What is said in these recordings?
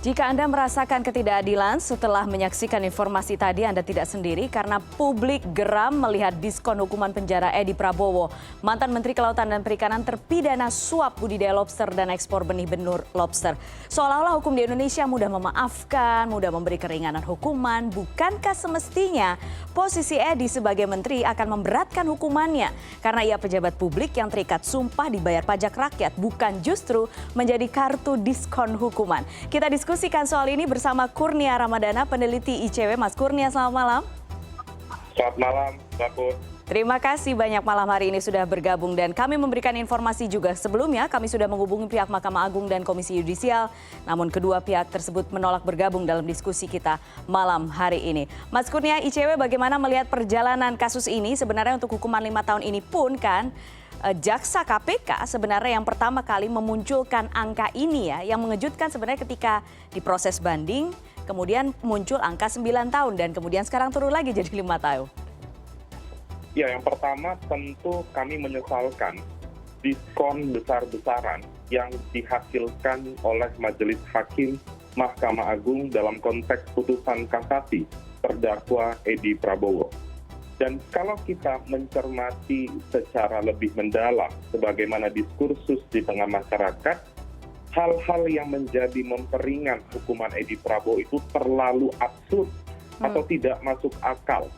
Jika Anda merasakan ketidakadilan setelah menyaksikan informasi tadi, Anda tidak sendiri karena publik geram melihat diskon hukuman penjara Edi Prabowo. Mantan Menteri Kelautan dan Perikanan terpidana suap budidaya lobster dan ekspor benih benur lobster. Seolah-olah hukum di Indonesia mudah memaafkan, mudah memberi keringanan hukuman. Bukankah semestinya posisi Edi sebagai menteri akan memberatkan hukumannya? Karena ia pejabat publik yang terikat sumpah dibayar pajak rakyat, bukan justru menjadi kartu diskon hukuman. Kita diskusikan soal ini bersama Kurnia Ramadana, peneliti ICW. Mas Kurnia, selamat malam. Selamat malam, Mbak Put. Terima kasih banyak malam hari ini sudah bergabung dan kami memberikan informasi juga. Sebelumnya kami sudah menghubungi pihak Mahkamah Agung dan Komisi Yudisial, namun kedua pihak tersebut menolak bergabung dalam diskusi kita malam hari ini. Mas Kurnia, ICW bagaimana melihat perjalanan kasus ini? Sebenarnya untuk hukuman 5 tahun ini pun kan Jaksa KPK sebenarnya yang pertama kali memunculkan angka ini ya, yang mengejutkan sebenarnya ketika diproses banding, kemudian muncul angka 9 tahun dan kemudian sekarang turun lagi jadi 5 tahun. Ya, yang pertama tentu kami menyesalkan diskon besar-besaran yang dihasilkan oleh Majelis Hakim Mahkamah Agung dalam konteks putusan kasasi terdakwa Edi Prabowo. Dan kalau kita mencermati secara lebih mendalam sebagaimana diskursus di tengah masyarakat, hal-hal yang menjadi memperingan hukuman Edi Prabowo itu terlalu absurd atau tidak masuk akal.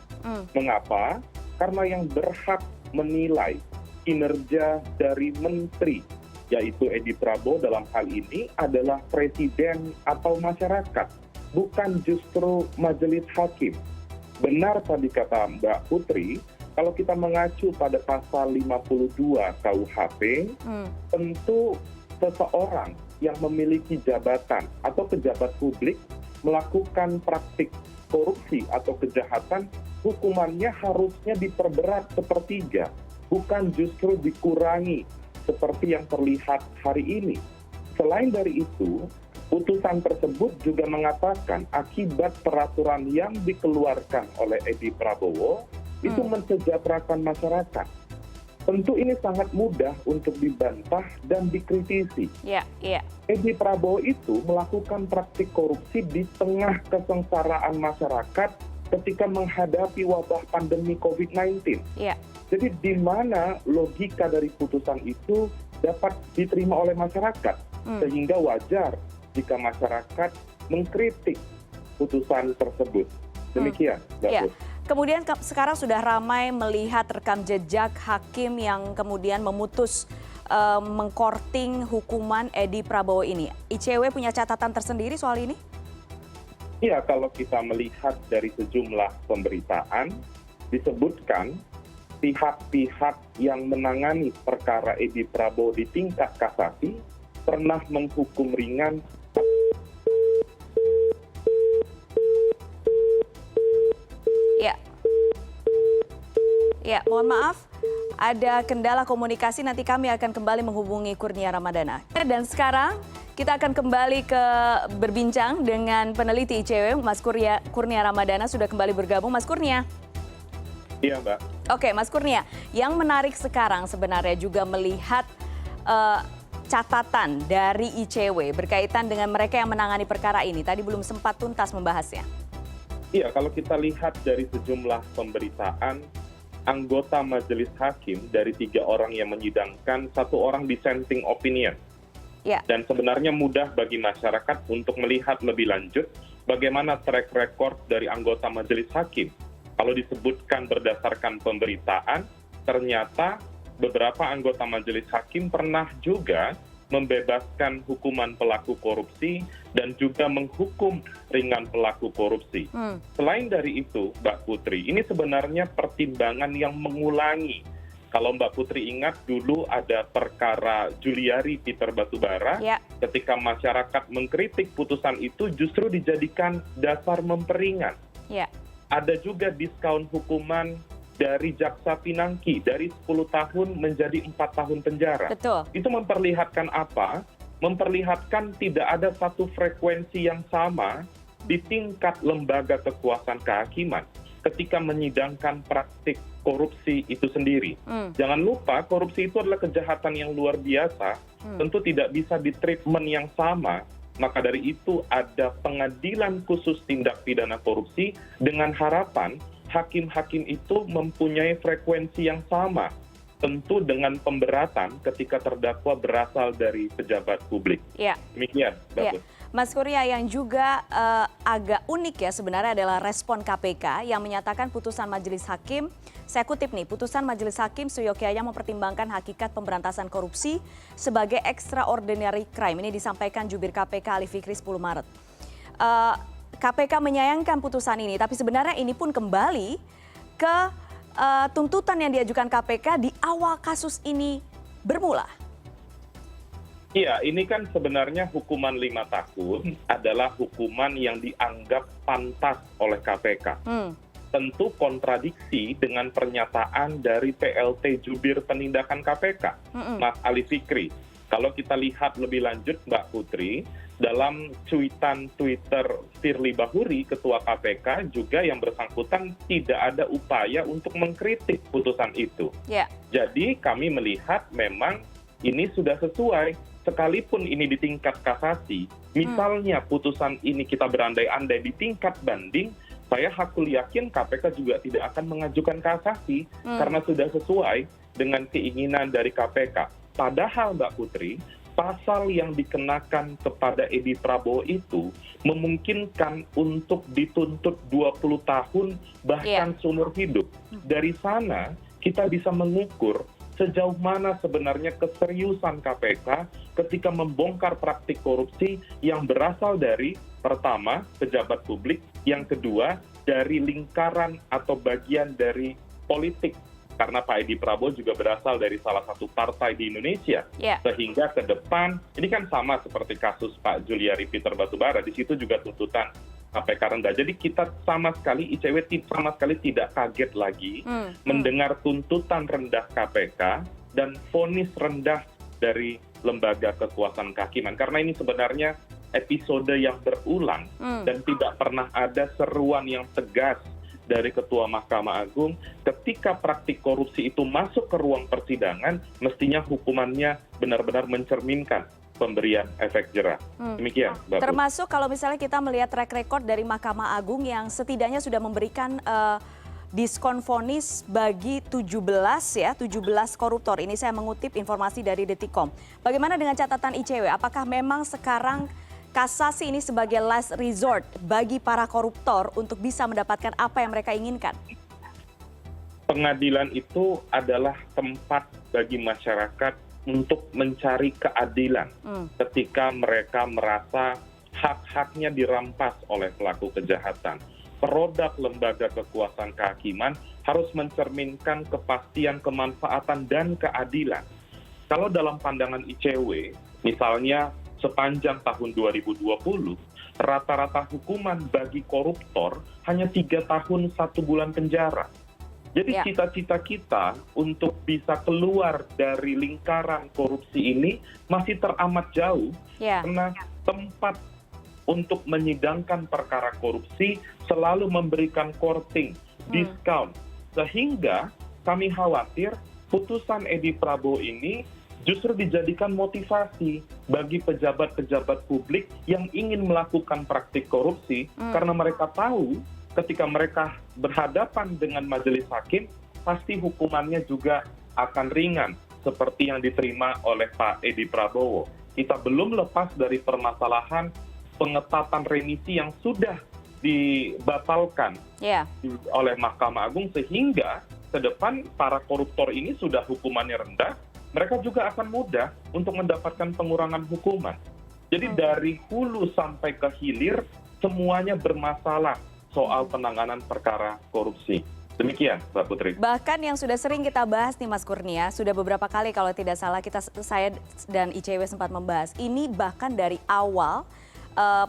Mengapa? Karena yang berhak menilai kinerja dari menteri, yaitu Edi Prabowo dalam hal ini adalah presiden atau masyarakat, bukan justru majelis hakim. Benar tadi kata Mbak Putri, kalau kita mengacu pada pasal 52 KUHP, tentu seseorang yang memiliki jabatan atau pejabat publik melakukan praktik korupsi atau kejahatan, hukumannya harusnya diperberat sepertiga, bukan justru dikurangi seperti yang terlihat hari ini. Selain dari itu, putusan tersebut juga mengatakan akibat peraturan yang dikeluarkan oleh Edi Prabowo itu mensejahterakan masyarakat. Tentu ini sangat mudah untuk dibantah dan dikritisi. Edi Prabowo itu melakukan praktik korupsi di tengah kesengsaraan masyarakat ketika menghadapi wabah pandemi COVID-19. Jadi di mana logika dari putusan itu dapat diterima oleh masyarakat, sehingga wajar jika masyarakat mengkritik putusan tersebut. Demikian, Mbak Put. Kemudian sekarang sudah ramai melihat rekam jejak hakim yang kemudian memutus mengkorting hukuman Edi Prabowo ini. ICW punya catatan tersendiri soal ini? Iya, kalau kita melihat dari sejumlah pemberitaan, disebutkan pihak-pihak yang menangani perkara Edi Prabowo di tingkat kasasi pernah menghukum ringan. Ya, mohon maaf, ada kendala komunikasi, nanti kami akan kembali menghubungi Kurnia Ramadana. Dan sekarang kita akan kembali berbincang dengan peneliti ICW, Mas Kurnia Ramadana sudah kembali bergabung. Mas Kurnia. Iya, Mbak. Oke, Mas Kurnia, yang menarik sekarang sebenarnya juga melihat catatan dari ICW berkaitan dengan mereka yang menangani perkara ini. Tadi belum sempat tuntas membahasnya. Iya, kalau kita lihat dari sejumlah pemberitaan, anggota majelis hakim dari 3 orang yang menyidangkan, 1 orang dissenting opinion. Dan sebenarnya mudah bagi masyarakat untuk melihat lebih lanjut bagaimana track record dari anggota majelis hakim. Kalau disebutkan berdasarkan pemberitaan, ternyata beberapa anggota majelis hakim pernah juga membebaskan hukuman pelaku korupsi dan juga menghukum ringan pelaku korupsi. Selain dari itu, Mbak Putri, ini sebenarnya pertimbangan yang mengulangi. Kalau Mbak Putri ingat dulu ada perkara Juliari Peter Batubara, ketika masyarakat mengkritik putusan itu justru dijadikan dasar memperingan. Ada juga diskon hukuman dari Jaksa Pinangki dari 10 tahun menjadi 4 tahun penjara. Itu memperlihatkan apa? Memperlihatkan tidak ada satu frekuensi yang sama di tingkat lembaga kekuasaan kehakiman ketika menyidangkan praktik korupsi itu sendiri. Jangan lupa korupsi itu adalah kejahatan yang luar biasa, tentu tidak bisa di treatment yang sama Maka dari itu ada pengadilan khusus tindak pidana korupsi dengan harapan hakim-hakim itu mempunyai frekuensi yang sama, tentu dengan pemberatan ketika terdakwa berasal dari pejabat publik. Ya. Demikian, Mbak Ya. Putri. Mas Kurnia, yang juga agak unik ya sebenarnya adalah respon KPK yang menyatakan putusan majelis hakim, saya kutip nih, putusan majelis hakim Suyokiaya mempertimbangkan hakikat pemberantasan korupsi sebagai extraordinary crime. Ini disampaikan jubir KPK Ali Fikri 10 Maret. KPK menyayangkan putusan ini, tapi sebenarnya ini pun kembali ke tuntutan yang diajukan KPK di awal kasus ini bermula. Iya, ini kan sebenarnya hukuman 5 tahun adalah hukuman yang dianggap pantas oleh KPK. Tentu kontradiksi dengan pernyataan dari PLT Jubir Penindakan KPK, Mas Ali Fikri. Kalau kita lihat lebih lanjut, Mbak Putri, dalam cuitan Twitter Firly Bahuri, Ketua KPK, juga yang bersangkutan tidak ada upaya untuk mengkritik putusan itu. Yeah. Jadi kami melihat memang ini sudah sesuai, sekalipun ini di tingkat kasasi, misalnya putusan ini kita berandai-andai di tingkat banding, saya hakul yakin KPK juga tidak akan mengajukan kasasi karena sudah sesuai dengan keinginan dari KPK. Padahal Mbak Putri, pasal yang dikenakan kepada Edi Prabowo itu memungkinkan untuk dituntut 20 tahun bahkan seumur hidup. Dari sana kita bisa mengukur sejauh mana sebenarnya keseriusan KPK ketika membongkar praktik korupsi yang berasal dari, pertama, pejabat publik, yang kedua, dari lingkaran atau bagian dari politik. Karena Pak Edi Prabowo juga berasal dari salah satu partai di Indonesia. Sehingga ke depan, ini kan sama seperti kasus Pak Juliari Peter Batubara, di situ juga tuntutan KPK rendah. Jadi kita sama sekali, ICW sama sekali tidak kaget lagi mendengar tuntutan rendah KPK dan vonis rendah dari lembaga kekuasaan kehakiman. Karena ini sebenarnya episode yang berulang dan tidak pernah ada seruan yang tegas dari Ketua Mahkamah Agung, ketika praktik korupsi itu masuk ke ruang persidangan, mestinya hukumannya benar-benar mencerminkan pemberian efek jerah. Demikian, Mbak. Termasuk kalau misalnya kita melihat track record dari Mahkamah Agung yang setidaknya sudah memberikan diskon vonis bagi 17 koruptor. Ini saya mengutip informasi dari Detikcom. Bagaimana dengan catatan ICW? Apakah memang sekarang kasasi ini sebagai last resort bagi para koruptor untuk bisa mendapatkan apa yang mereka inginkan? Pengadilan itu adalah tempat bagi masyarakat untuk mencari keadilan ketika mereka merasa hak-haknya dirampas oleh pelaku kejahatan. Produk lembaga kekuasaan kehakiman harus mencerminkan kepastian kemanfaatan dan keadilan. Kalau dalam pandangan ICW, misalnya sepanjang tahun 2020, rata-rata hukuman bagi koruptor hanya 3 tahun 1 bulan penjara. Jadi cita-cita kita untuk bisa keluar dari lingkaran korupsi ini masih teramat jauh, karena tempat untuk menyidangkan perkara korupsi selalu memberikan courting, diskon. Sehingga kami khawatir putusan Edi Prabowo ini justru dijadikan motivasi bagi pejabat-pejabat publik yang ingin melakukan praktik korupsi karena mereka tahu ketika mereka berhadapan dengan majelis hakim pasti hukumannya juga akan ringan seperti yang diterima oleh Pak Edi Prabowo. Kita belum lepas dari permasalahan pengetatan remisi yang sudah dibatalkan oleh Mahkamah Agung sehingga ke depan para koruptor ini sudah hukumannya rendah, mereka juga akan mudah untuk mendapatkan pengurangan hukuman. Jadi dari hulu sampai ke hilir, semuanya bermasalah soal penanganan perkara korupsi. Demikian, Mbak Putri. Bahkan yang sudah sering kita bahas nih Mas Kurnia, sudah beberapa kali kalau tidak salah saya dan ICW sempat membahas. Ini bahkan dari awal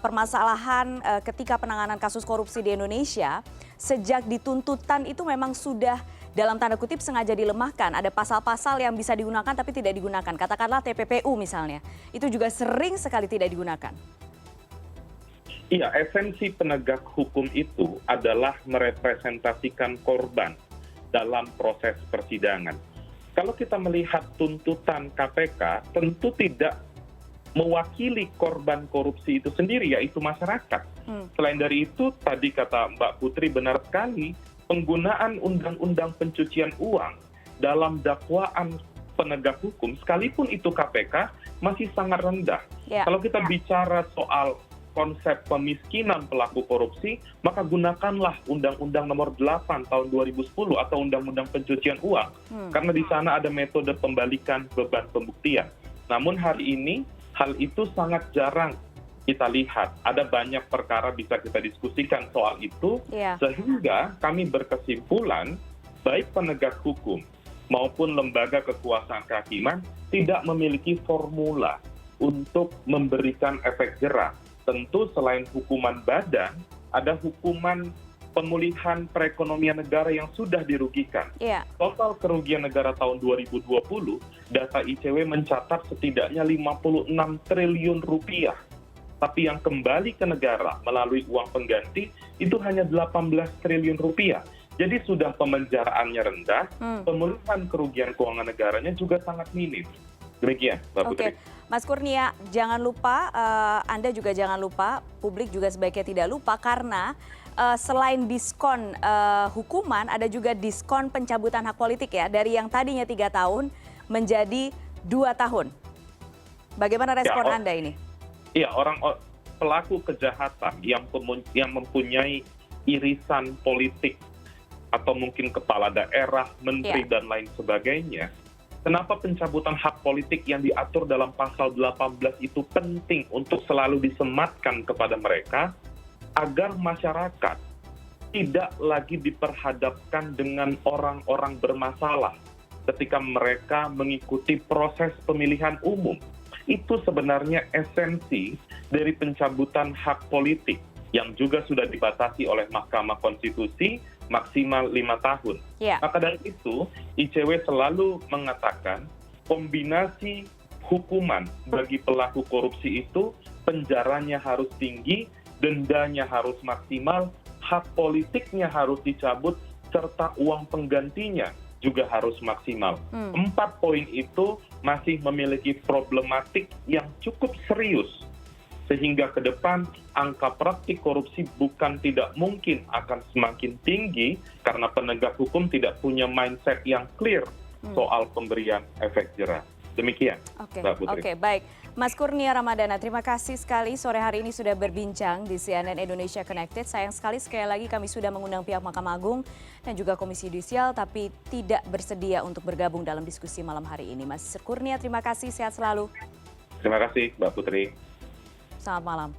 permasalahan ketika penanganan kasus korupsi di Indonesia, sejak dituntutan itu memang sudah dalam tanda kutip sengaja dilemahkan. Ada pasal-pasal yang bisa digunakan tapi tidak digunakan. Katakanlah TPPU misalnya. Itu juga sering sekali tidak digunakan. Iya, esensi penegak hukum itu adalah merepresentasikan korban dalam proses persidangan. Kalau kita melihat tuntutan KPK, tentu tidak mewakili korban korupsi itu sendiri, yaitu masyarakat. Selain dari itu, tadi kata Mbak Putri benar sekali, penggunaan undang-undang pencucian uang dalam dakwaan penegak hukum, sekalipun itu KPK, masih sangat rendah. Kalau kita bicara soal konsep pemiskinan pelaku korupsi, maka gunakanlah Undang-Undang Nomor 8 tahun 2010 atau Undang-Undang Pencucian Uang, karena di sana ada metode pembalikan beban pembuktian. Namun hari ini, hal itu sangat jarang kita lihat. Ada banyak perkara bisa kita diskusikan soal itu, sehingga kami berkesimpulan, baik penegak hukum maupun lembaga kekuasaan kehakiman tidak memiliki formula untuk memberikan efek jera. Tentu selain hukuman badan, ada hukuman pemulihan perekonomian negara yang sudah dirugikan. Total kerugian negara tahun 2020, data ICW mencatat setidaknya 56 triliun rupiah. Tapi yang kembali ke negara melalui uang pengganti itu hanya 18 triliun rupiah. Jadi sudah pemenjaraannya rendah, pemulihan kerugian keuangan negaranya juga sangat minim. Demikian, Mbak Putri. Mas Kurnia, jangan lupa, Anda juga jangan lupa, publik juga sebaiknya tidak lupa, karena selain diskon hukuman, ada juga diskon pencabutan hak politik ya, dari yang tadinya 3 tahun menjadi 2 tahun. Bagaimana respon Anda ini? Iya, pelaku kejahatan yang mempunyai irisan politik atau mungkin kepala daerah, menteri, dan lain sebagainya, kenapa pencabutan hak politik yang diatur dalam pasal 18 itu penting untuk selalu disematkan kepada mereka, agar masyarakat tidak lagi diperhadapkan dengan orang-orang bermasalah ketika mereka mengikuti proses pemilihan umum. Itu sebenarnya esensi dari pencabutan hak politik yang juga sudah dibatasi oleh Mahkamah Konstitusi maksimal 5 tahun. Maka dari itu, ICW selalu mengatakan kombinasi hukuman bagi pelaku korupsi itu penjaranya harus tinggi, dendanya harus maksimal, hak politiknya harus dicabut, serta uang penggantinya juga harus maksimal. 4 poin itu masih memiliki problematik yang cukup serius, sehingga ke depan angka praktik korupsi bukan tidak mungkin akan semakin tinggi karena penegak hukum tidak punya mindset yang clear soal pemberian efek jera. Demikian, Mbak Putri. Oke, baik. Mas Kurnia Ramadana, terima kasih sekali sore hari ini sudah berbincang di CNN Indonesia Connected. Sayang sekali lagi kami sudah mengundang pihak Mahkamah Agung dan juga Komisi Yudisial, tapi tidak bersedia untuk bergabung dalam diskusi malam hari ini. Mas Kurnia, terima kasih, sehat selalu. Terima kasih, Mbak Putri. Selamat malam.